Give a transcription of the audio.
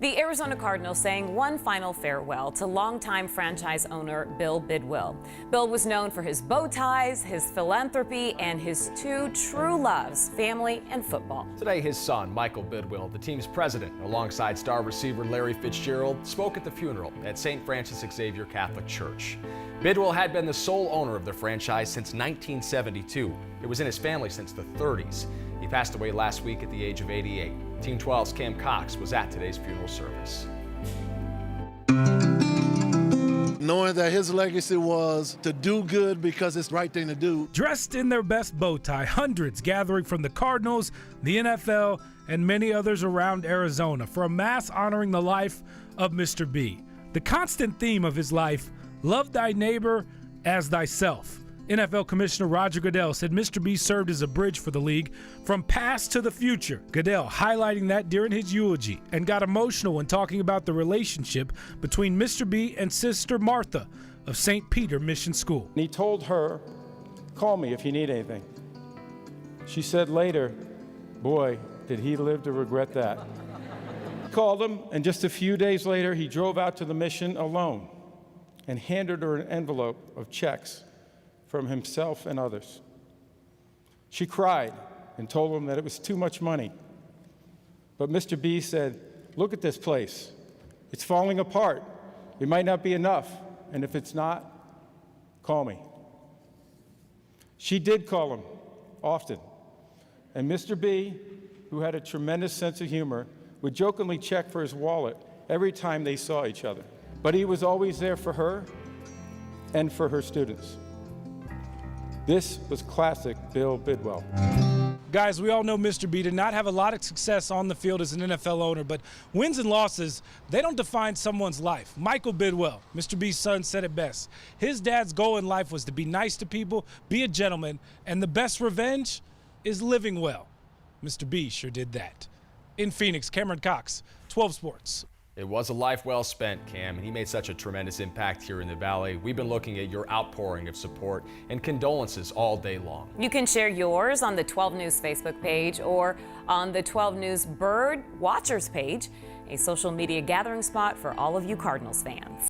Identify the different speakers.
Speaker 1: The Arizona Cardinals saying one final farewell to longtime franchise owner Bill Bidwill. Bill was known for his bow ties, his philanthropy, and his two true loves, family and football.
Speaker 2: Today, his son, Michael Bidwill, the team's president, alongside star receiver Larry Fitzgerald, spoke at the funeral at St. Francis Xavier Catholic Church. Bidwill had been the sole owner of the franchise since 1972. It was in his family since the 30s. He passed away last week at the age of 88. Team 12's Cam Cox was at today's funeral service.
Speaker 3: Knowing that his legacy was to do good because it's the right thing to do.
Speaker 4: Dressed in their best bow tie, hundreds gathering from the Cardinals, the NFL, and many others around Arizona for a mass honoring the life of Mr. B. The constant theme of his life, love thy neighbor as thyself. NFL Commissioner Roger Goodell said Mr. B served as a bridge for the league from past to the future. Goodell highlighting that during his eulogy and got emotional when talking about the relationship between Mr. B and Sister Martha of St. Peter Mission School.
Speaker 5: And he told her, call me if you need anything. She said later, boy, did he live to regret that. Called him, and just a few days later, he drove out to the mission alone and handed her an envelope of checks from himself and others. She cried and told him that it was too much money. But Mr. B said, look at this place. It's falling apart. It might not be enough, and if it's not, call me. She did call him often, and Mr. B, who had a tremendous sense of humor, would jokingly check for his wallet every time they saw each other. But he was always there for her and for her students. This was classic Bill Bidwill.
Speaker 4: Guys, we all know Mr. B did not have a lot of success on the field as an NFL owner, but wins and losses, they don't define someone's life. Michael Bidwill, Mr. B's son, said it best. His dad's goal in life was to be nice to people, be a gentleman, and the best revenge is living well. Mr. B sure did that. In Phoenix, Cameron Cox, 12 Sports.
Speaker 2: It was a life well spent, Cam, and he made such a tremendous impact here in the Valley. We've been looking at your outpouring of support and condolences all day long.
Speaker 1: You can share yours on the 12 News Facebook page or on the 12 News Bird Watchers page, a social media gathering spot for all of you Cardinals fans.